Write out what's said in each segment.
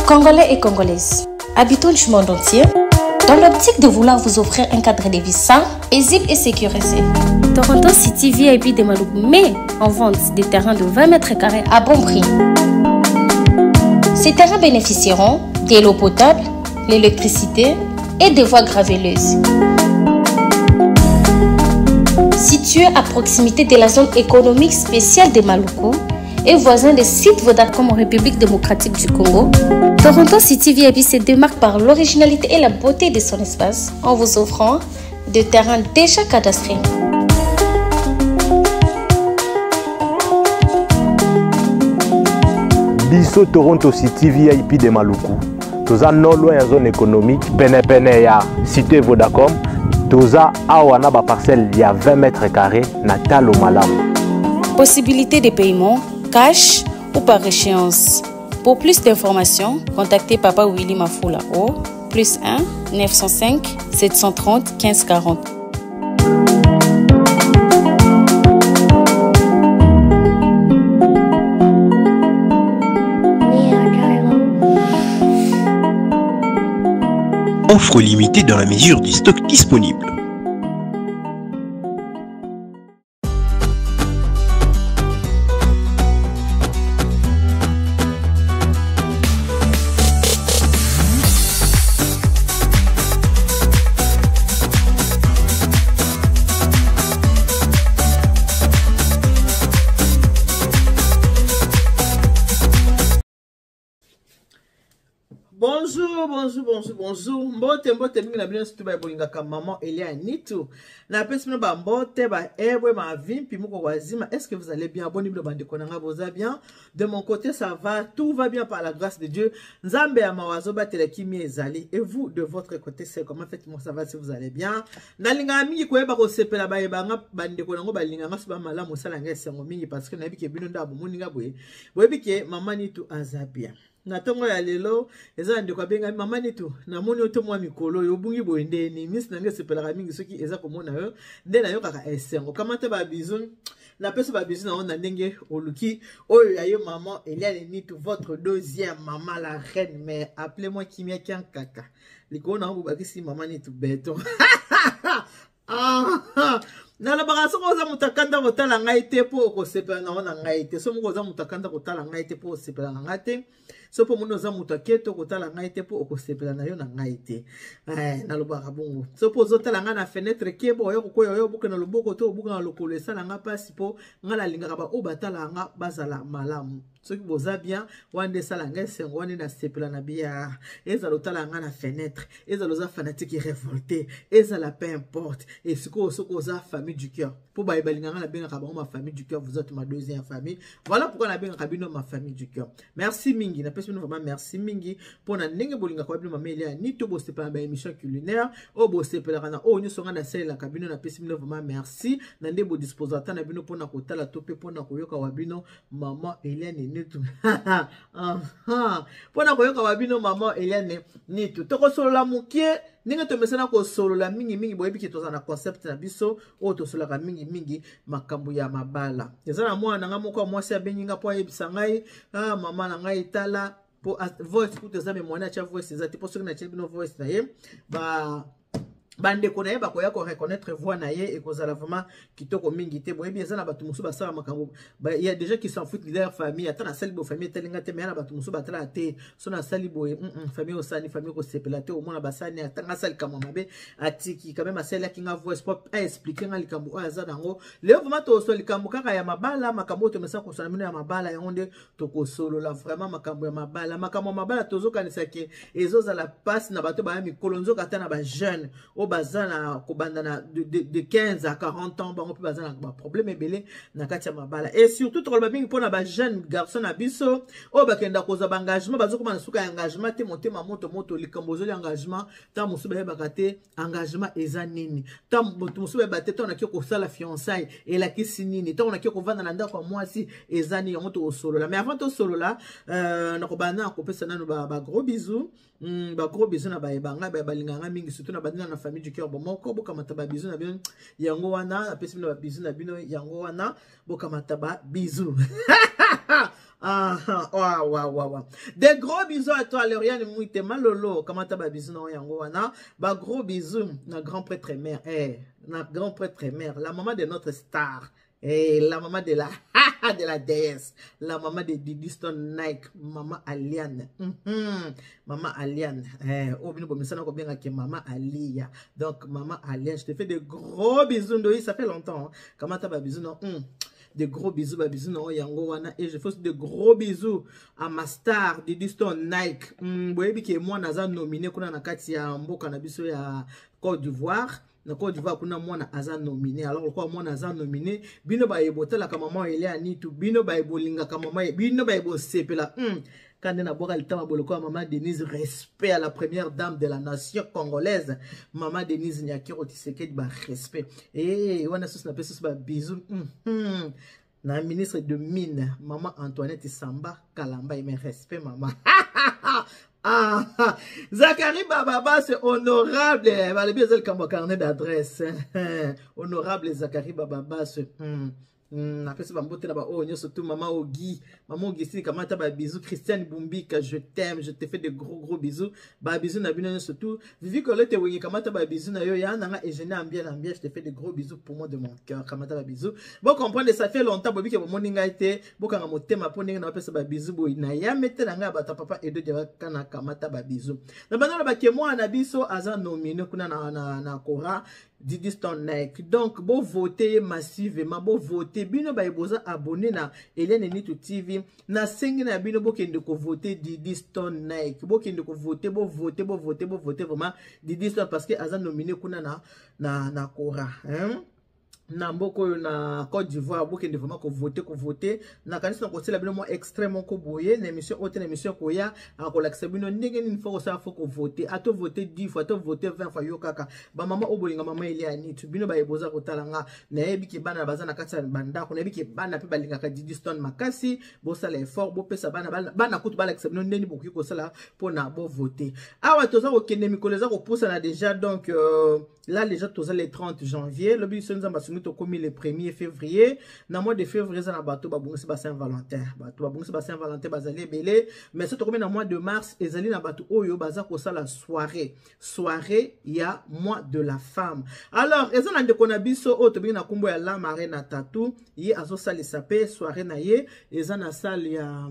Congolais et Congolaises, habitants du monde entier, dans l'optique de vouloir vous offrir un cadre de vie sain, paisible et sécurisé, Toronto City VIP de Maluku met en vente des terrains de 20 mètres carrés à bon prix. Ces terrains bénéficieront de l'eau potable, l'électricité et des voies gravelleuses. Situé à proximité de la zone économique spéciale de Maluku et voisin des sites Vodacom en République démocratique du Congo, Toronto City VIP se démarque par l'originalité et la beauté de son espace en vous offrant des terrains déjà cadastrés. Biso Toronto City VIP de Maluku. Toza non loin en zone économique, pene ya cité Vodacom. Toza awana ba parcelle il y a 20 mètres carrés na talo malamu. Possibilité de paiement cash ou par échéance. Pour plus d'informations, contactez Papa Willy Mafoula au +1 905 730 1540. Offre limitée dans la mesure du stock disponible. Bonjour. Mbote mingi na bino situba bolinga ka maman Elia Nitu. Na pesi mino ba mbote ba ebwe ma vimpi muko wazima. Est-ce que vous allez bien? Boni bilo bande konanga boza bien. De mon côté ça va, tout va bien par la grâce de Dieu. Nzambe ya mawazo ba telekimi ezali. Et vous de votre côté c'est comment faites-moi ça va si vous allez bien? Na linga mingi koyeba ko sepela ba yebanga bande konango ba linga ngaso ba malamu sala ngesengo mingi parce que na bike bino ndabo muninga boye. Boyebi ke maman Nitu azabia. Na tongo ya lelo eza ndeko abenga mama Nitu na moni oto mwa mikolo yo bungi boende ni miss na ngese pelaka mingi soki eza komona yo nde na yo kaka esengo kamata ba bizu na peso ba bizu na ona ndenge oluki oyo ya yo maman Elia Nitu votre deuxième maman la reine mais appelez-moi Kimia Kian kaka liko na ngo bakisi mama Nitu beton na la bagaso ko za mutakanda ko tala ngai te po ko sepela na ona ngai te so mo ko za mutakanda ko tala ngai te po sepela na ngai te so po muno za mutaketo ko tala ngai te po ko sepela na yo na ngai te na lo baka bongo so po zo tala ngai na fenêtre kebo yo ko yo buka na loboko to buka na lokolo sala nga pasi po ngala linga ba o batala nga bazala malamu soki boza bien wande sala nga sengo wande na sepela na bia eza lo tala nga na fenêtre eza lo za fanatique révolté eza la peu importe et siko za famille du cœur pour ba balinga nga na benga ka ba ma famille du cœur vous êtes ma deuxième famille voilà pourquoi na benga ka bino ma famille du cœur merci mingi na pesi vraiment merci mingi pour na ndenge bolinga ka bino mama Elia Nitu bo sepela ba émission culinaire o bo sepela kana o nyo songa na sala ka bino na pesi bino vraiment merci na ndé bo disposateur na bino pona ko tala topé pona ko yoka wa bino mama Elia Nitu pona ko yoka wa bino mama Elia Nitu toko solo la mukie ninga to mesana ko solo la mingi boyebi ki toza na concept na biso o to solo ka mingi makambo ya mabala ezana mwana nga moko mwasi abenyinga po yebisa ngai mama na ngai tala po voice pour tes amis mwana cha voice ezati po soki na chebino voice na ye bande konaye bakoya ko reconnaître voix na ye et kozala vraiment kitoko mingi te boyebi ezana batu musu basala makambo il y a déjà qui s'en foutent de leur famille atana sali bo famille telinga te mais na batu musu batala te so na sali bo famille osani famille ko sepela te au mona basani atanga sali kama mabe atiki quand même asali kinga voice pop a expliquer nga likambo azana ngo leo vraiment to so likambo kaka ya mabala makambo to mesa ko so na ya mabala ya onde to ko solo la vraiment makambo ya mabala tozo kanisa ke ezoza la passe na bato ba mi kolonzo kata na ba jeune bazana ko bandana de 15 à 40 ans bango pe bazana ba problème ebele na kati ya mabala et surtout to kolba mingi pona ba jeune garçon na biso o bakenda koza ba engagement bazo komana suka engagement te motema moto likambo zo engagement ta musu ba bakate engagement eza nini ta musu ba batete on a ki ko sala fiançailles et la kisi nini ta on a ki ko vanda na ndako mwasi eza ni moto solo la mais avant to solo la na ko bana ko pesa nanu ba gros bisous ba gros bisous na baebanga ba balinganga mingi surtout na bandina na famille du cœur bon moko bokamata ba bisous na bino yango wana apesi bino ba bisous na bino yango wana bokamata ba bisous. Wow. Des gros bisous à toi, Lauriane Mouite Malolo. Comment t'as ba bisous non yango wana? Ba gros bisous na grand prêtre mère. Na grand prêtre mère, la maman de notre star. La maman de la de la déesse, la maman de Didi Stone Nike, maman Aliane. Maman Aliane. Obino bomesana ko bien que maman Alia. Donc maman Aliane, je te fais de gros bisous. Ça fait longtemps. Comment t'as ba bisous non? De gros bisous, non, yango wana, et je fais de gros bisous à ma star, Didi Stone Nike. Boyebi que moi, naza nominé, kuna na kati ya mboka na biso ya Côte d'Ivoire. Na Côte d'Ivoire, kuna moi na aza nominé. Alors, quoi, moi naza nominé, bino ba yebote la kama maman ele anitu, bino ba yebolinga kama maman, bino ba yebo sepela. Quand on a boire le temps, maman Denise, respect à la première dame de la nation congolaise. Maman Denise Nyakiro Tshisekedi, bah respect. Et on a sous na pesos bah bisous. La ministre de mine, maman Antoinette Samba Kalamba, il me respect maman. Zachary Bababa, c'est honorable. Le bien comme carnet d'adresse. Honorable Zachary Bababa, c'est après ça, surtout maman Ogi, maman Ogi, si comment t'as bisous, Christiane Boumbika, je t'aime, je te fais de gros bisous, bisous na bino surtout, Vivi Colette Wingi, comment t'as bisous na yo ya nanga et je n'aime bien, je te fais de gros bisous pour moi de mon cœur, comment t'as bisous. Bon comprendre ça fait longtemps, bobi que mon ninga été, boka nga moté ma poninga na pesa bisous boy na ya mette nanga bata papa et de diva kana kamata bisous. Na bana ba ke moi na biso aza nominé kuna na Kora. Didi Stone Nike. Donc, bon voter massivement, bon voter. Bino ba eboza abonné na Hélène Nitu TV. Na sengi na bino bo kende ko voter Didi Stone Nike. Bo kende ko voter, bo voter vraiment Didi Stone parce que aza nominé kuna na Kora. Na mboko na Côte d'Ivoire bokende vraiment ko voter na kanisa ko sela bino mo extrêmement ko boye na émission haute na émission ko ya ko lakse bino ndenge ni faut ça faut ko voter ato voter 10 fois ato voter 20 fois yo kaka ba mama obolinga mama ile ani tu bino ba eboza ko talanga na yebi ki bana bazana kati banda ko na yebi ki bana pe balinga ka Didi Stone makasi bo sala effort bo pesa bana kutu ba lakse bino ndeni boki ko sala pona bo voter awa toza ko kende mikoleza ko poussa na déjà donc là déjà toza le 30 janvier le biso nzamba nous commis le 1er février na mois de février ça na bateau babungisi ba Saint-Valentin bateau babungisi ba Saint-Valentin bazali belé mais c'est commis na mois de mars ezali na bateau oyo baza ko sala soirée ya mois de la femme alors ezana ndeko na biso o to bina kumbo ya la marraine tatou yi azo sala sapé soirée na ye ezana salle ya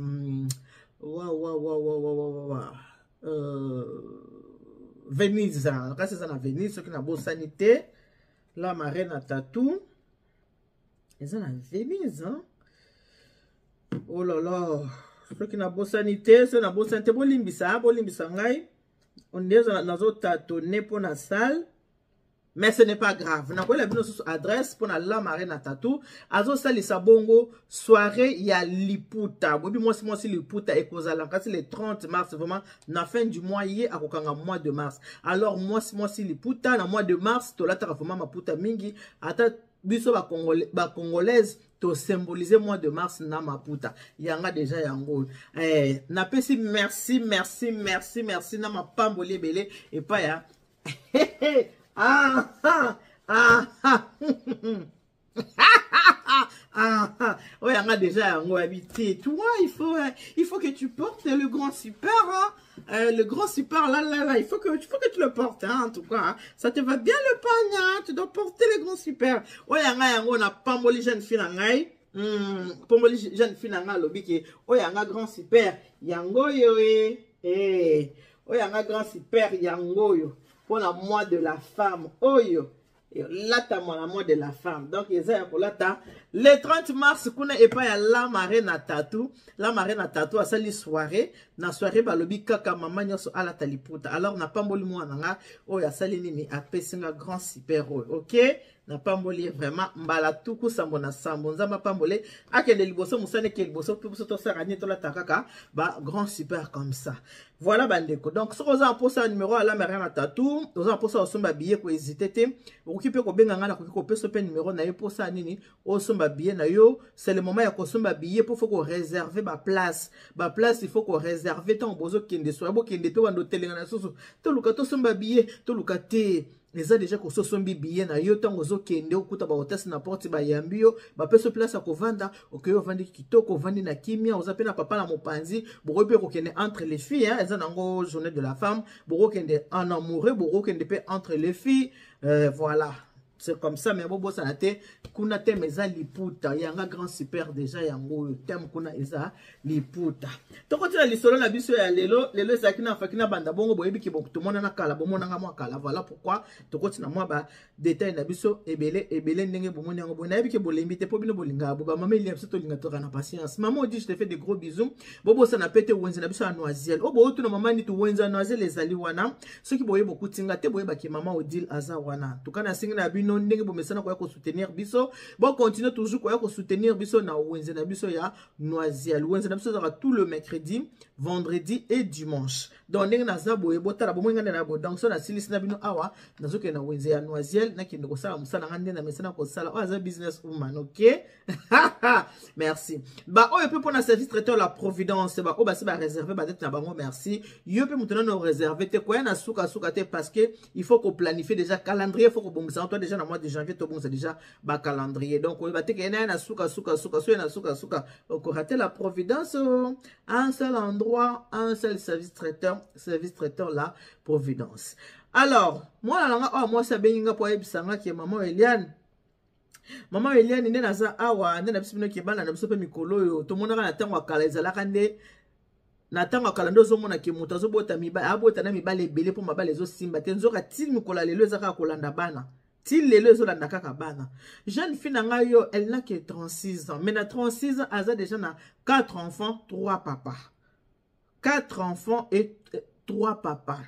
Venise kasi ça na Venise ce qui na bo sanité la marraine à tatou. Ils ont la Venise, hein? Oh là là. Je crois qu'il y a une bonne sanité. C'est une bonne sanité. Bon limbisa ngai. On est dans un tâtonné pour la salle. Mais ce n'est pas grave. On a quoi la adresse pour la marraine à tatou. Azo sali sabongo soirée ya liputa. Bobi moi si liputa et kozala kasi le 30 mars vraiment na fin du mois hier à kokanga mois de mars. Alors moi si liputa na mois de mars to la ta vraiment maputa mingi ata biso ba congolaise to symboliser mois de mars na maputa. Yanga déjà yango. Na pesi merci na ma pamboli belé et pas ya. Ouais, on a déjà habité. Toi, il faut que tu portes le grand super, hein? Le grand super, là, il faut que tu le portes, hein, en tout cas. Hein? Ça te va bien le pagne, hein? Tu dois porter le grand super. Ouais, on a pas molli jeune fille, pas molli jeune fille, lobby qui, ouais, on a grand super, yango yo, ouais, on a grand super, yango yo. Pour le mois de la femme, oyo, là t'as le mois de la femme. Donc ils ont pour là le 30 mars, kuna et pas la marraine à tatou, à sali soirée, na soirée balobi kaka maman nyoso ala taliputa. Alors n'a pas moli moi nanga, oya sali nini a pesinga grand super, ok? na pamboli vraiment mbala tuku sambo na sambo nzamba pambole akende liboso musane ke liboso pe biso to sarani to la takaka ba grand super comme ça. Voilà bandeko. Donc ce qu'on a pour ça numéro à la mère na tatou, on a pour ça osomba billet ko hésiter te. Okipe ko benga ngana ko peso pe numéro na yo pour ça nini osomba billet na yo, c'est le moment ya ko somba billet pour faut ko réserver ba place. Ba place il faut ko réserver tant bozo kende so bo kende to wando telenga na soso. To luka to somba billet, to luka te les a déjà ko so sombi billet na yo tant bozo kende okuta ba hôtesse na porte ba yambio, ba peso place ko vanda, okeyo vandi kitoko vandi na kimia, ozape na papa na mopanzi, boko pe ko kende entre les filles hein, eza nango journée de la femme, boko kende en amoureux, boko kende pe entre les filles, voilà. C'est comme ça, mais bobo sanate, kuna tem eza liputa, yanga grand super déjà yango tem kuna eza liputa. Toko tina lisolo na biso ya lelo sakina fakina banda bongo boyebi ki bon tout monde na kala bomona nga mwa kala. Voilà pourquoi toko tina mwa ba détail na biso ebele ndenge bomoni yango bona yebi ki bolembi te po bino bolinga bo ba mama ili biso to linga to kana patience. Maman dit je te fais des gros bisous. Bobo sana pete wenza na biso ya noisiel. Obo otu na mama ni tu wenza noisiel ezali wana. Ceux qui boye beaucoup tinga te boye ba ki mama odile aza wana. Tukana singa na bino ndenge bomesana ko ya ko soutenir biso bon continue toujours ko ya ko soutenir biso na wenze na biso ya noisiel wenze na biso za tout le mercredi vendredi et dimanche donc ndenge na za boye botala bomwenga na bo donc so na silis na bino awa nazoke na wenze ya noisiel na kinde ko sala musala ngande na mesana ko sala aza business woman ok merci ba oyo pe pona service traiteur la providence ba o ba se ba réserver ba tête na bango merci yo pe mutuna no réserver te ko ya na suka te parce que il faut qu'on planifie déjà calendrier faut qu'on bomisa toi déjà na mois de janvier tout bon c'est déjà ba calendrier donc on va te que na suka on rater la providence un seul endroit un seul service traiteur la providence. Alors moi là moi ça beninga po ebisanga ki maman Eliane nde naza awa nde na bisibino ki bana na biso pe mikolo yo to mona na tango akala ezalaka nde na tango akala ndo zo mona ki muta zo bota mibale abota na mibale ebele po mabale zo simba te nzoka tili mikola lelo ezaka kolanda bana. Til lelo ezolanda kaka bana. Jeune fille nanga yo, elle n'a que 36 ans. Mais na 36 ans, elle a déjà na 4 enfants, 3 papas. 4 enfants et 3 papas.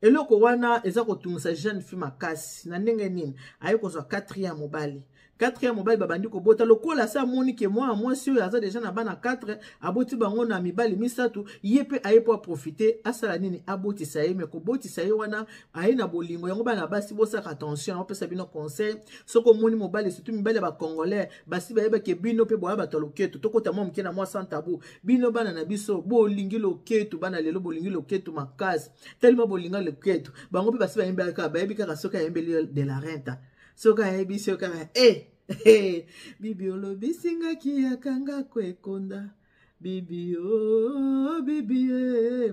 Et le kowana, eza kotumisa jeune fille makasi. Na ndenge nini, aye kozwa 4e mobali. 4e mobali babandi ko bota lokola sa moni ke moi si aza déjà na bana 4 aboti bango na mibali misatu yepe aye po profiter asala nini aboti sa ye me ko boti sa ye wana aye na bolingo yango bana basi bosaka attention on peut sabino conseil soko moni mobali surtout mibali ba congolais basi ba yeba ke bino pe boya ba toloketo tokota mo mke na moi sans tabou bino bana na biso bolingi loketo bana lelo bolingi loketo makasi tellement bolinga loketo bango pe basi ba yemba ka ba yebi ka soka yembeli de la renta soka yebi soka bibi olobi singa ki yakanga kwekonda bibi o bibi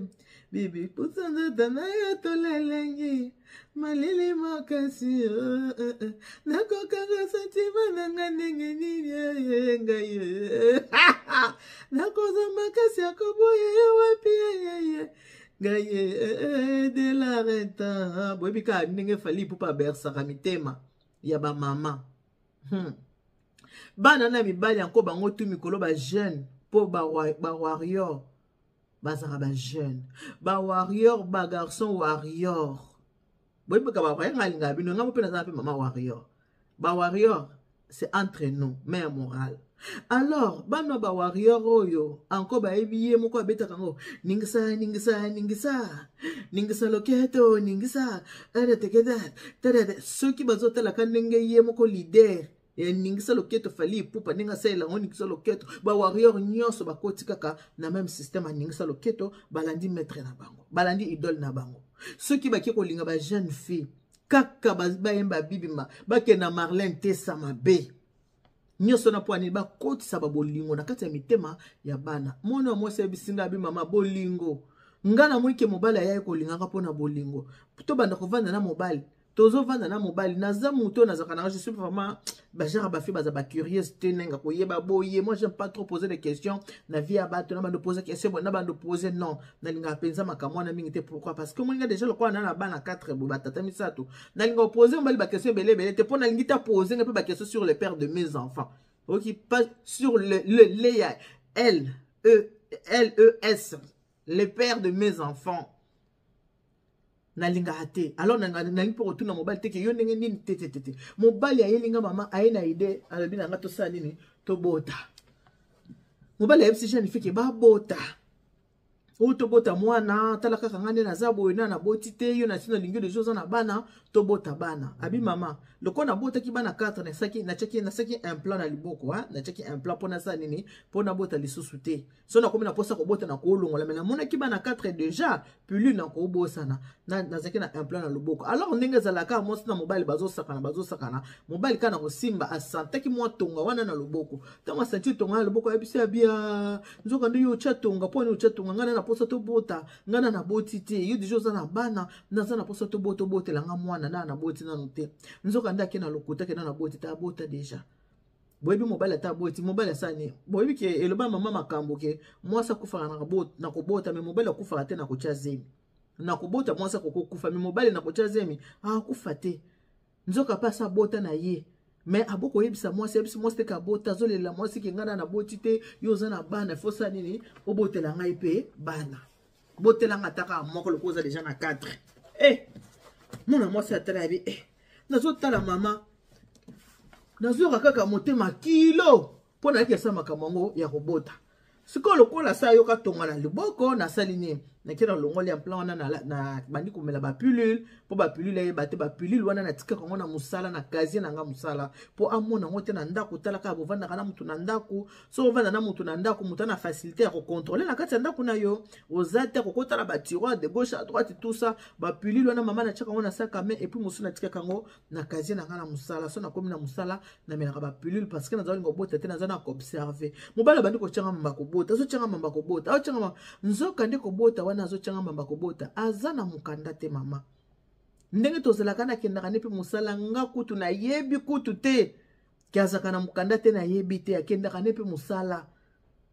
bibi pusanda dana ya tolelengi malili makasi nakokanga santima nanga ndenge nini ngai nakoza makasi akoboye wapi ngai de la renta boyebi ka ndenge fali pupa bersaka mitema ya ba mama bana na mibali yanko bango tu mikolo ba jeune po ba warrior bazaka ba jeune ba warrior ba garçon warrior boy ba ba ngalinga bino ngamo pe na pe mama warrior ba warrior c'est entre nous mère morale. Alors bana ba warrior oyo anko ba ebiye moko abeta kango ningisa loketo ningisa ere tekeda tere ceux qui bazotela kanenge ye moko leader et ningisa loketo fali pupa ninga sela ngoni ningisa loketo ba warrior nyonso ba koti kaka na même système ningisa loketo balandi maître na bango balandi idole na bango ceux qui ba ki kolinga ba jeune fille kaka ba yemba bibima ba ke na Marlène Tessa mabe nyoso na poani ba koti sa ba bolingo na kati ya mitema ya bana mona mwose bisinga bi mama bolingo ngana mwike mobali ayaye kolinga ka pona bolingo to banda kovanda na mobali tozo vanda na mobali naza muto nazaka na je suis vraiment ba jara ba fi ba za ba curiosité nenga ko yeba boye moi j'aime pas trop poser des questions na vie ya bato na bando poser question na bando poser non na linga penza makamwa na mingi te pourquoi parce que moi déjà le quoi na bana 4 bo batata misato na linga poser mbali ba question belé te pona lingi ta poser un peu ba question sur le père de mes enfants OK pas sur le L E S le père de mes enfants. na linga hate alors na pour retourner mobile te ke yo ndenge nini te mobile ya yelinga mama aina ide alobi na nga to sa nini to bota mobile ya psychiatre ni fike ba bota o to bota mwana tala kaka ngane na zabo ina na boti te yo na sino lingio de choses na bana to bota bana abi mama loko na bota ki bana 4 na saki un plan na liboko ha na cheki un plan pona sa nini pona bota lisusu te so na komi na posa ko bota na ko longola mena mona ki bana 4 déjà plus na ko bosana na zaki na un plan na liboko alors ndenge zalaka mo na mobile bazo sakana mobile kana ko simba asante ki mo tonga wana na liboko tama santi tonga na liboko ebisi abia nzoka ndo yo chatonga poni yo chatonga ngana na posa to bota ngana na boti te yo déjà za na bana na za na posa to bote la nga mwana na boti na note nzoka ndaki na lokuta ke na boti ta bota déjà boyebi mobile ta boti mobile sani boyebi ke eloba mama makambo ke mwasa kufa na kobota me mobile kufa te na kocha zemi na kobota mwasa kufa me mobile na kocha zemi kufa te nzoka pasa bota na ye mais aboko yebisa mwasi te ka bota zolela mwasi ke ngana na boti te yo za na bana fosa nini obotela ngai pe bana botela ngataka moko lokoza déjà na 4 mona mwasi atala bi nazo tala mama nazo kaka motema kilo pona yake sama kamango ya kobota siko lokola sa yo ka tonga na liboko na salini na kira longoli en plan na bandi komela ba pilule po ba pilule ba te ba pilule wana na tika kongo na musala na kazi na nga musala po amona ngote na ndako tala ka bovanda kana mutu na ndako so vanda na mutu na ndako mutu na facilité ya ko contrôler na kati ya ndako na yo ozate ko kota la ba tiroir de gauche à droite tout ça ba pilule wana mama na chaka ngona saka mais et puis musu na tika kango na kazi na nga na musala so na komi na musala na mela ba pilule parce que na zali ngobota te na zana ko observer mobala bandi ko changa mamba ko bota so changa mamba ko bota o changa nzoka ndi ko bota nazo changa mamba kobota azana mukanda te mama ndenge tozalaka na kendaka ne pe musala nga kutu na yebi kutu te kiazaka na mukanda te na yebi te akendaka ne pe musala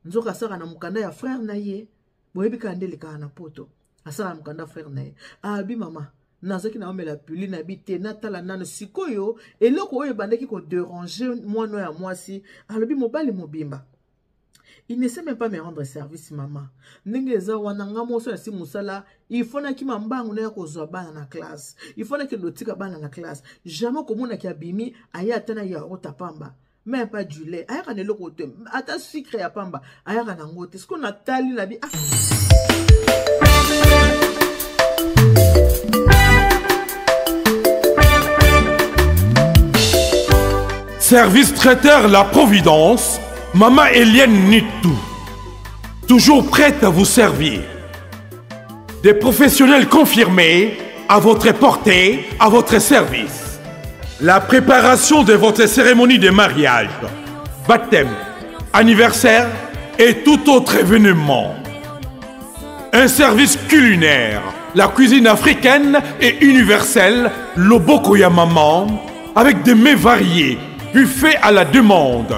nzoka saka na mukanda ya frère na ye boyebi kandeli ka na poto asala mukanda frère na ye abi mama nazoki na omela puli na bite natala nano sikoyo eloko oyo bandeki ko déranger mwana ya mwasi alobi mobali mobimba. Il ne sait même pas me rendre service, maman. N'engeza wananga moso ya si musala. Il faut na ki mambangu na ya kozwa bana na classe. Il faut na ki lotika bana na classe. Jamais komona ki abimi aya tana ya ota pamba. Même pas du lait. Aya kana loko te. Ata sucre ya pamba. Aya kana ngote. Ce qu'on a tali la bi. Service traiteur La Providence. Maman Eliane Nitou, toujours prête à vous servir. Des professionnels confirmés à votre portée, à votre service. La préparation de votre cérémonie de mariage, baptême, anniversaire et tout autre événement. Un service culinaire, la cuisine africaine et universelle, Loboko ya Maman, avec des mets variés, buffet à la demande,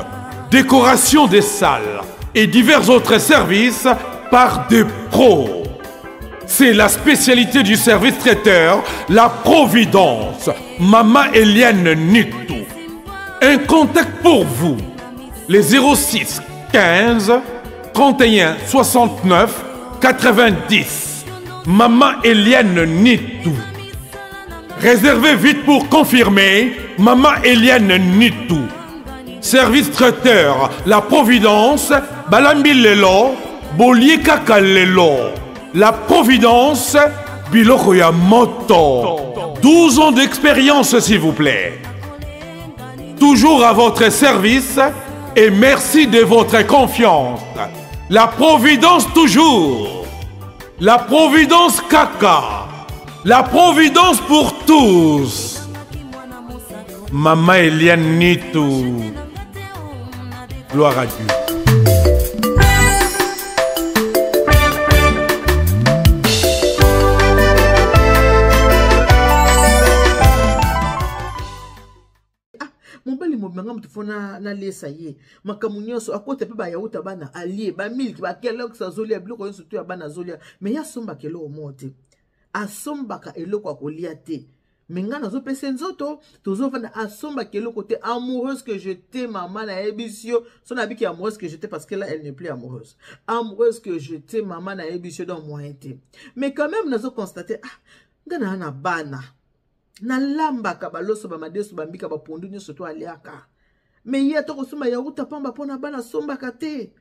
décoration des salles et divers autres services par des pros. C'est la spécialité du service traiteur, La Providence, Maman Eliane Nitou. Un contact pour vous, les 06 15 31 69 90. Maman Eliane Nitou. Réservez vite pour confirmer, Maman Eliane Nitou. Service traiteur, La Providence, Balambi Lelo, Bolier Kaka Lelo. La Providence, Biloko ya Moto. 12 ans d'expérience, s'il vous plaît. Toujours à votre service et merci de votre confiance. La Providence toujours. La Providence Kaka. La Providence pour tous. Maman Eliane Nitou. Gloire à Dieu. Mobali mobanga mtufona na lesa ye makamu nyonso akote pe ba yauta bana alie ba milk ba kelok sa zolia biloko yonso to ya bana zolia me ya somba kelo omote asombaka eloko akolia te menga nazo pese nzoto tozo vana asomba keloko te amoureuse que je t'aime maman na ebisio son habit qui amoureuse que je t'aime parce que là elle n'est plus amoureuse amoureuse que je t'aime maman na ebisio dans moyen te mais quand même nazo constater ngana na bana na lamba ka baloso ba madeso bambika ba pondu nyo soto aliaka me ye to kosuma ya uta pamba pona bana somba kate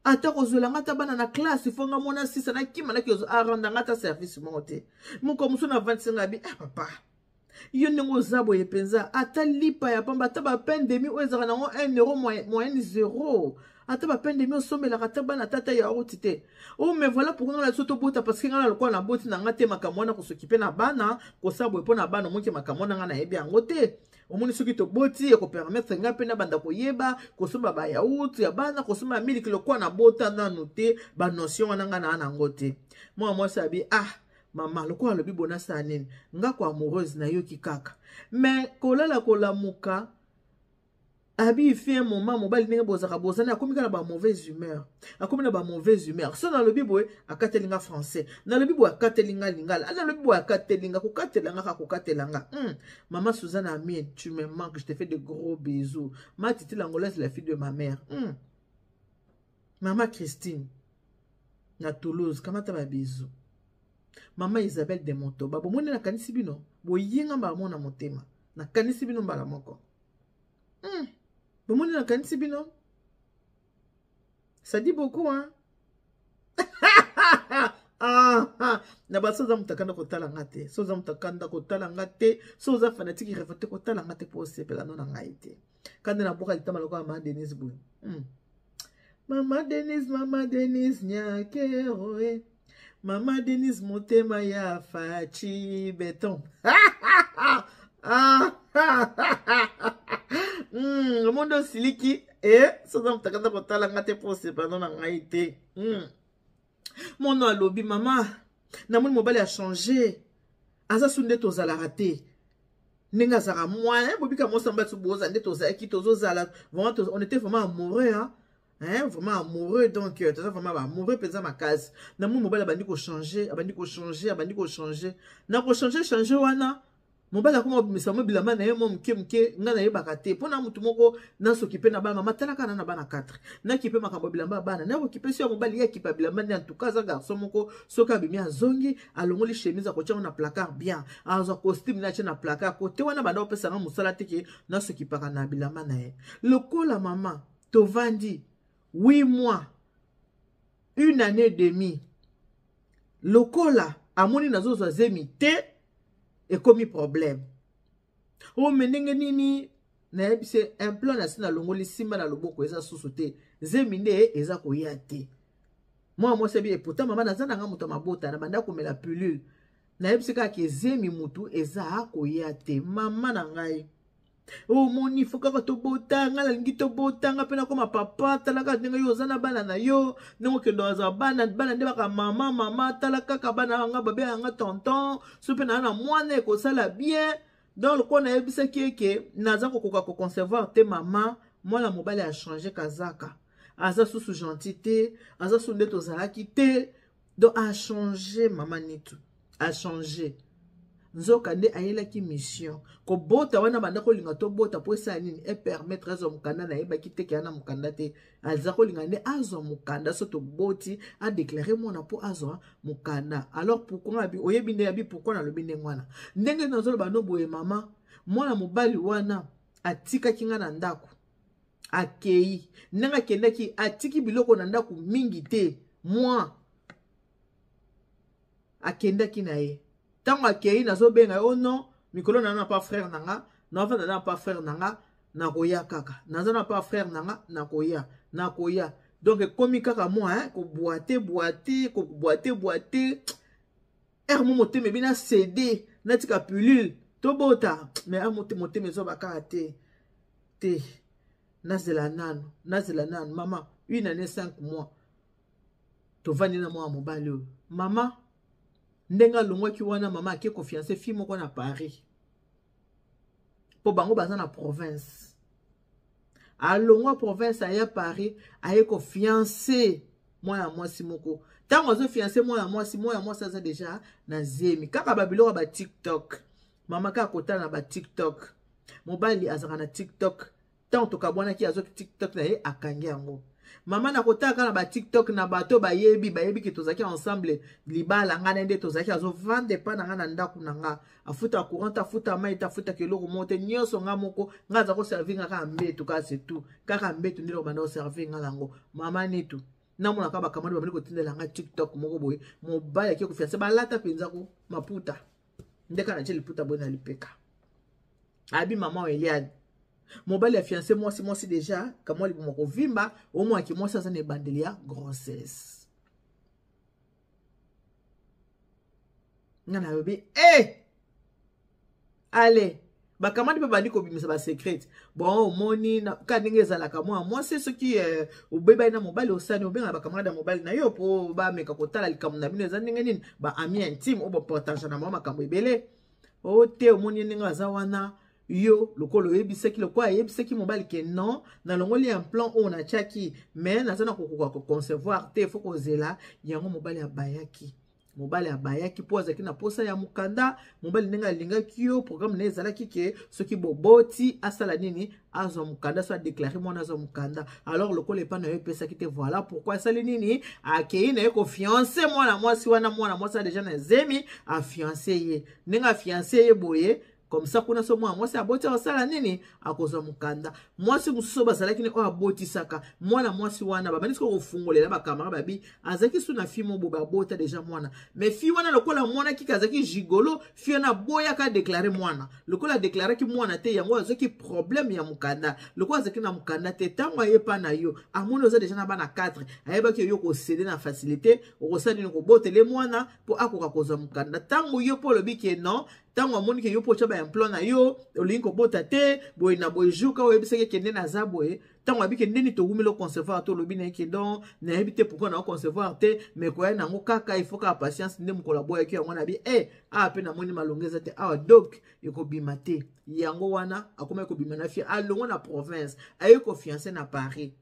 ata kozola ngata bana na classe fonga mona sisa na kima na kyozo aranda ngata service monte muko muso na 25 abi papa yo nengo zabo yepenza ata lipa ya pamba ata ba pendemi oezaka nango 1 euro moyenne 0 ata ba pendemi osomela kata bana tata ya otite o me voilà pourquoi ngala soto bota parce que ngala lokwa na boti na ngate makamona ko s'occuper na bana ko sabo epona bana moke makamona ngana yebi angote omoni soki to boti e ko permettre ngape na banda ko yeba ko somba ba yaourt ya bana ko somba miliki lokwa na bota na noté ba notion wana ngana na ngote moi sabi mama lokwa lobi bona sa nini nga ko amoureuse na yo kikaka mais kolala kolamuka abi fait un moment mobile ndenge bozaka bozana akomi kala ba mauvaise humeur akomi na ba mauvaise humeur so na lobi boy akatelinga français na lobi boy akatelinga lingala na lobi boy akatelinga ko katelanga ka ko katelanga maman Suzanne Amine tu me manques, je te fais de gros bisous. Ma titi l'angolaise la fille de ma mère. Maman Christine na Toulouse comment ta ba bisous. Maman Isabelle de Montoba bo mona na kanisi bino bo yinga ba mona motema na kanisi bino mbala moko. Bon, na kanisi bino. Ça dit beaucoup, hein? Na ba soza mutakanda kotala ngate. Soza mutakanda kotala ngate. Soza fanatique revote kotala ngate po sepela no na ngaite. Kande na boka litama lokwa Mama Denise Boy. Mama Denise nyake oe. Mama Denise motema ya fachi beton. Mondo siliki soza mutakanda kotala ngate po sepela no na ngaite. Mon nom alobi maman na mon mobile a changé aza sunde tozala raté ninga zara moi bobika mo samba tuboza nde tozala ki tozozala vraiment on était vraiment amoureux vraiment amoureux donc toza vraiment amoureux peza ma case na mon mobile abandi ko changer na ko changer wana mobile ko misa mo bilama na ye mo mke nga na ye bakate pona mutu moko na s'occuper na bana matala kana na bana 4 na kipe makambo bilamba bana na okipe si mobile ye kipe bilamba en tout cas za garçon moko soka bimi azongi alongoli chemise ko tia na placard bien azo costume na tia na placard côté wana bana opesa na musala teke na s'occuper kana bilamba na ye lokola maman to vandi 8 mois 1 année et demie lokola amoni nazo zo zemite et comme problème o menenge nini na ebise un plan na sina longoli simba na loboko eza susuté zeminde eza ko yate moi c'est bien pourtant maman na zana nga muto mabota na banda ko mela pilule na ebise ka ke zemi mutu eza ko yate mama na ngai o moni foka to bota nga la lingi to bota nga pena ko papa talaka ndenge yo zana bana na yo ndenge kendo za bana nde baka mama talaka ka bana nga babe nga tonton supe na mwana ko sala bien donc le kona ebisa kieke naza ko concevoir te mama mwana mobile a changer kazaka aza sous gentillité aza sunde to zalaki te donc a changer mama nitu a changer nzoka nde ayela ki mission ko bota wana banda ko linga to bota po esa nini e permettre azo mukanda na yeba kiteke ana mukanda te alza ko linga nde azo mukanda so to boti a déclarer mona po azo mukanda alors pourquoi abi oyebi nde abi pourquoi na lobi nde mwana ndenge nazo ba no boye mama mwana mobali wana atika kinga na ndako akei nanga kendaki atiki biloko na ndako mingi te moi akendaki na ye tango akei nazo benga oh non mikolo na pas frère nanga na vanda na pas frère nanga na koya kaka nazo na pas frère nanga na koya donc komi kaka moi ko boiter mo moteme bina cd na tika pilule to bota mais moteme zo bakaka te nazela nanu maman 1 année 5 mois to vandi na moi mobali maman ndenga longwa ki wana mama ke confiance fi moko na Paris po bango baza na province a longwa province aya Paris aye confiance moi si moko tango azo fiancé moi ça déjà na zemi kaka babilo ba TikTok mama ka kota na ba TikTok mobali azaka na TikTok tant to kabwana ki azo TikTok na ye akangi yango Maman na kotaka na ba TikTok na bato bayebi ki tozaki ensemble libala ngana nde tozaki azo vendre pa na ngana ndako na nga afuta courant afuta mai afuta keloko monte nyonso nga moko nga za ko servir nga ka mbetu ka c'est tout kaka mbetu ndilo banda ko servir nga lango mama nitu na mona ka ba kamadi ba kotindela nga TikTok moko boye mobile ki ko fiancer ba lata penza ko maputa ndeka na cheli puta boye na lipeka abi maman Eliane mobile a fiancé moi si déjà comme moi libo moko vimba au moins ki moi ça ne bandelia grossesse ngana bébé allez ba kamadi pe bandi ko bimisa ba secret bon moni na ka ndenge ezalaka moi c'est ce qui obeba na mobile osani obenga ba kamadi na mobile na yo po ba meka kotala likamu na bino ezandenge nini ba ami intime o ba partage na mama makambo ebele o te omoni ndenge azawana yo lokolo yebiseki lokwa yebiseki mobile ke non na longoli un plan on a chaki mais na zana ko concevoir te faut ko zela yango mobile ya bayaki mobile ya bayaki poza ki na posa ya mukanda mobile nenga linga kio programme na ezala kike soki boboti asala nini azo mukanda soit déclarer mona azo mukanda alors lokolo epa na yo pesa ki te voilà pourquoi sali nini akei na ko fiancé mwana mwasi wana mwana mwasi déjà na zemi a fiancé ye nenga fiancé ye boye comme ça kuna so moi c'est aboti osala nini akozwa mukanda mwasi mususu bazalaki ne o aboti saka mwana mwasi wana babani ko fungolela ba kamera babi azaki suna fimo bo babota déjà mwana mais fi wana lokola mwana ki kazaki gigolo fi na boya ka déclarer mwana lokola déclarer ki mwana te yango azaki problème ya mukanda lokola azaki na mukanda te tango yepa na yo amono za déjà na bana 4 ayeba ki yo ko céder na facilité o sani ko botele mwana po akoka kozwa mukanda tango yo po lobi ke non tango amoni ke yo po chaba un plan na yo olingo bota te boy na boy juka o ebiseke kende na za boy tango abi kende ni to gumelo concevoir to lobi na ke don na ebite pourquoi na concevoir te mais ko na ngo kaka il faut ka patience nde mu collaborer ki yango na bi a pe na moni malongeza te a donc eko bimate yango wana akoma eko bimana fi alongo na province aye ko fiancé na Paris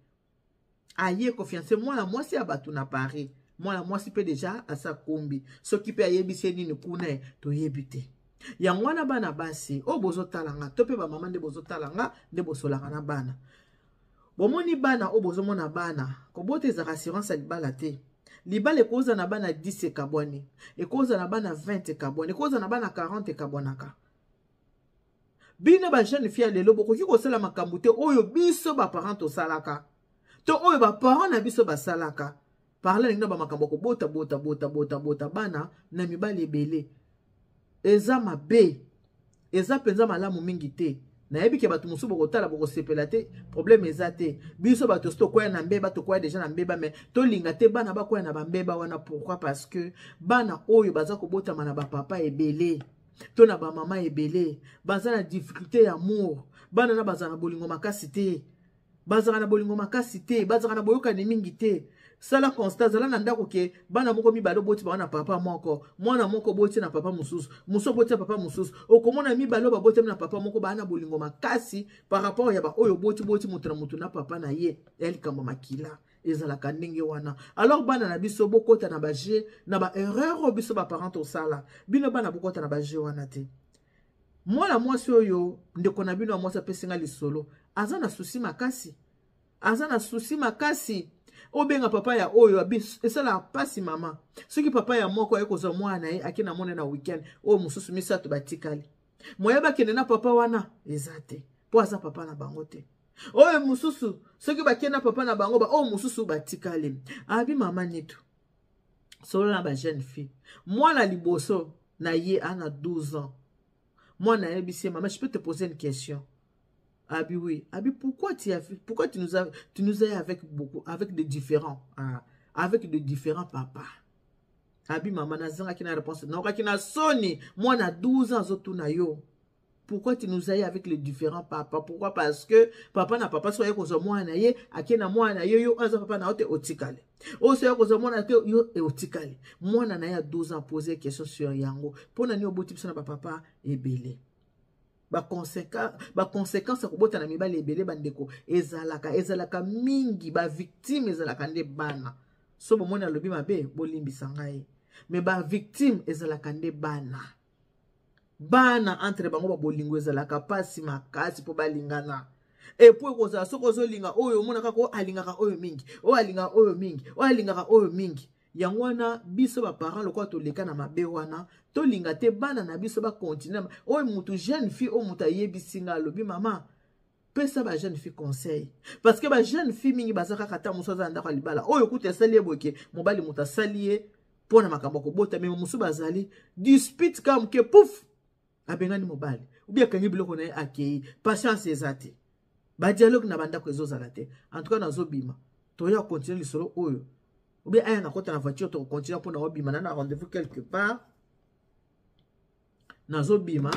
aye ko fiancé moi si abatu na Paris moi si pe déjà asa kombi so ki pe ayebise nini kuna to yebite yango wana bana basi o bozo talanga to pe ba mama nde bozo talanga nde bosolanga na bana bomoni bana o bozo mona bana ko bote za assurance libala te libala ekoza na bana 10 kabwani ekoza na bana 20 kabwani ekoza na bana 40 kabwanaka bino ba jeune fille lelo bokoki ko sala makambo te oyo biso ba parents osalaka to oyo ba parents na biso basalaka parler ngina ba makambo ko bota bana na mibali ebele eza mabe eza penza malamu mingi te na yebi ke batu musu boko tala boko sepela te problème eza te biso bato sto koya na mbeba to koya déjà na mbeba mais to linga te bana ba koya na ba mbeba wana pourquoi parce que bana oyo baza ko botama na ba papa ebele to na ba mama ebele baza na difficulté ya amour bana na baza na bolingo makasi te baza na bolingo makasi te baza na boyoka ni mingi te sala constat zala na ndako ke bana moko mibalo boti ba na papa moko mwana moko boti na papa mususu muso boti na papa mususu okomona mibalo ba boti na papa moko ba na bolingo makasi par rapport ya ba oyo boti mutu na papa na ye eli kamba makila ezala kandenge wana alors bana na biso bokota na ba je na ba erreur biso ba parents to sala bino bana bokota na ba je wana te mwana mwasi oyo ndeko na bino mwasi pesinga lisolo azana susi makasi obenga papa ya oyo abis esala pasi mama soki papa ya moko ayekoza mwana ye akina mona na weekend o mususu misato batikali moyeba kende na papa wana ezate po aza papa na bango te oyo mususu soki bakena papa na bango ba o mususu batikali abi mama nitu solo na ba jeune fille mwana liboso na ye ana 12 ans mwana yebisi maman je peux te poser une question. Abi oui, Abi pourquoi tu nous as avec des différents papas. Abi maman nazanga qui na réponse non qui na soni moi na 12 ans zotu na yo. Pourquoi tu nous as avec les différents papas? Pourquoi? Parce que papa na papa soye ko zo moi na ye akena moi na yo aza papa na ote otikale. O soye ko zo moi na te yo e otikale. Moi na ya 12 ans poser question sur yango. Pona ni oboti bisana ba papa ebele. Ba conséquence ko bota na mibali ebele bandeko ezalaka mingi ba victime ezalaka nde bana so bo mona lobi mabe bolimbisa ngai mais ba victime ezalaka nde bana entre bango ba bolingo ezalaka pasi makasi po balingana Et pour koza sokozo linga oyo monaka ko alingaka oyo mingi o alinga oyo mingi o alingaka oyo mingi yango wana biso ba parents lokwa to leka na mabe wana to linga te bana na biso ba continuer oyo mutu jeune fille o muta yebisinga lobi mama pesa ba jeune fille conseil parce que ba jeune fille mingi bazaka kata muso za ndaka libala oyo kuta saliye boke mobali muta saliye pona makambo ko bota mais muso bazali dispute comme que pouf abengani mobali ou bien kangi biloko na akei patience ezate ba dialogue na banda ko ezozala te en tout cas nazo bima to ya continuer lisolo oyo ou bien aya na kota na voiture to continuer pour na obima na rendez-vous quelque part nazo bima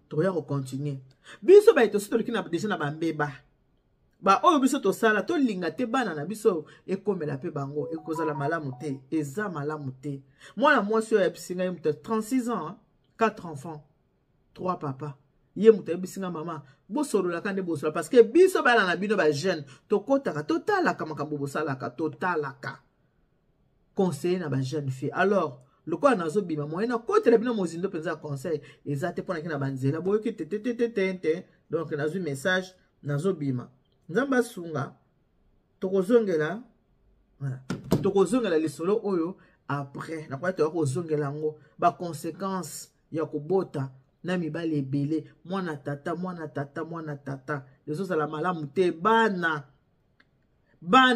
to ya continuer biso ba ito sito likina déjà na bambeba ba oyo biso to sala to linga te bana na biso ekomela pe bango ekozala malamu te eza malamu te mwana mwasi oyo episinga ye mutu 36 ans 4 enfants 3 papas ye mutu ebisinga mama bosolola kande bosola parce que biso bana na bino ba jeune to kotaka totalaka makambo bosalaka totalaka conseiller na ba jeune fille alors le quoi nazo bima moyena côté la bino mozindo penza conseil ezate pona kina banzela boyoki te donc nazo message nazo bima nzamba sunga tokozongela voilà tokozongela lisolo oyo après na kwa to kozongela ngo ba conséquences ya kobota na mibali ebele mwana tata ezoza la malamu te bana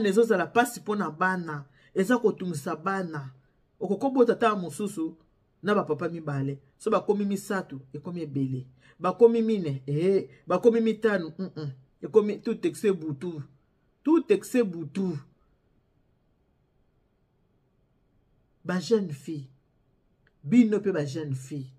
ezoza la pasi pona bana eza kotungisa bana okokobota ta mususu na ba papa mibale so bakomi misatu ekomi ebele bakomi mine bakomi mitano ekomi tout excès boutou ba jeune fille bino pe ba jeune fille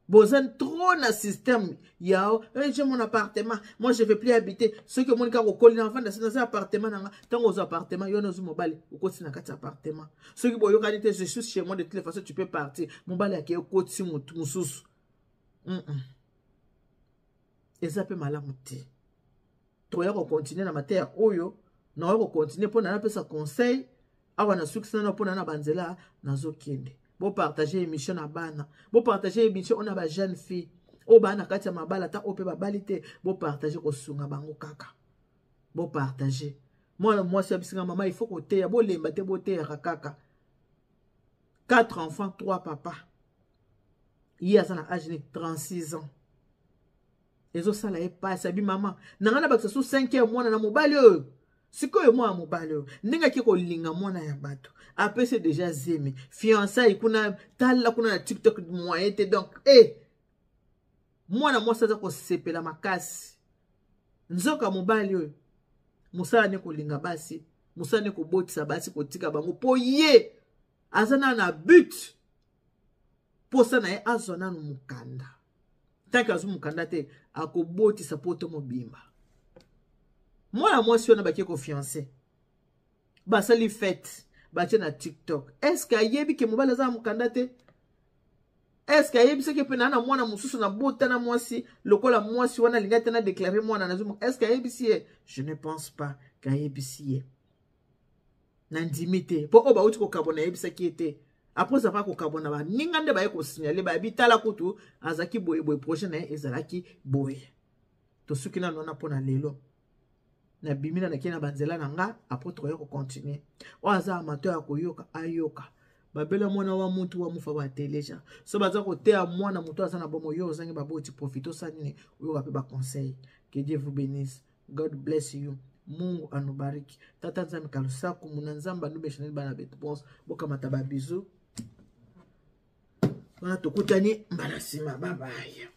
Bozen trop na système yao j'ai mon appartement moi je vais plus habiter ceux que mon cas au coller enfant dans cet appartement nanga tant aux appartements yo nozu mobali au côté na kati appartement ceux qui boyo qualité je suis chez moi de toutes les façons tu peux partir mobali akeye côté mususu et ça peut malamu te to ya ko continuer na matière oyo na ko continuer pour na pesa conseil awa na succès na pour na banzela nazo kende. Bon partager émission na bana. Bon partager émission on a ba jeune fille. O bana kati ya mabala ta ope ba balite. Bon partager ko sunga bango kaka. Bon partager. Moi c'est bisinga maman il faut côté ya bo lemba te bote ya kaka. 4 enfants, 3 papas. Il y a ça âge 36 ans. Ezo sala e pa sabi maman. Nangana ba sous 5e mwana na mobali oyo. Sikoyo mwa mobali oyo. Ndinga kiko linga mwana ya bato. Après c'est déjà zémi fiançailles kuna tala kuna na TikTok moyen te donc mwana mwasa za ko sepela makasi nzoka mobali oyo musala ne ko linga basi musala ne ko botisa basi ko tika bango po ye azana na but po sana ye azona no mukanda tanka azu mukanda te akobotisa poto mobimba mwana mwasi ona baki ko fiancé basali fête bache na TikTok. Est-ce que yebi ke mobala za mukanda te? Est-ce que yebi se ke pena na mwana mususu na bota na mwasi lokola mwasi wana linga tena déclarer mwana na zumu? Est-ce que yebi si je ne pense pas ka yebi si na ndimite po oba uti ko kabona yebi se ki ete après ça va ko kabona ba ninga nde ba ye ko signaler ba bitala kutu azaki boye projet na ezalaki boye to sukina nona pona lelo na bimina na kena banzela nanga après to ko continuer o aza amateur ya koyoka ayoka babela mwana wa mutu wa mufa ba teleja so baza ko te a mwana mutu aza na bomo yo zangi baboti profito sanini oyo pe ba conseil. Que Dieu vous bénisse, God bless you, Mungu anubariki tata nzambe kalusaku munanzamba nube chanel bana betu bons boka mataba bisous wana tokutani mbala sima bye bye.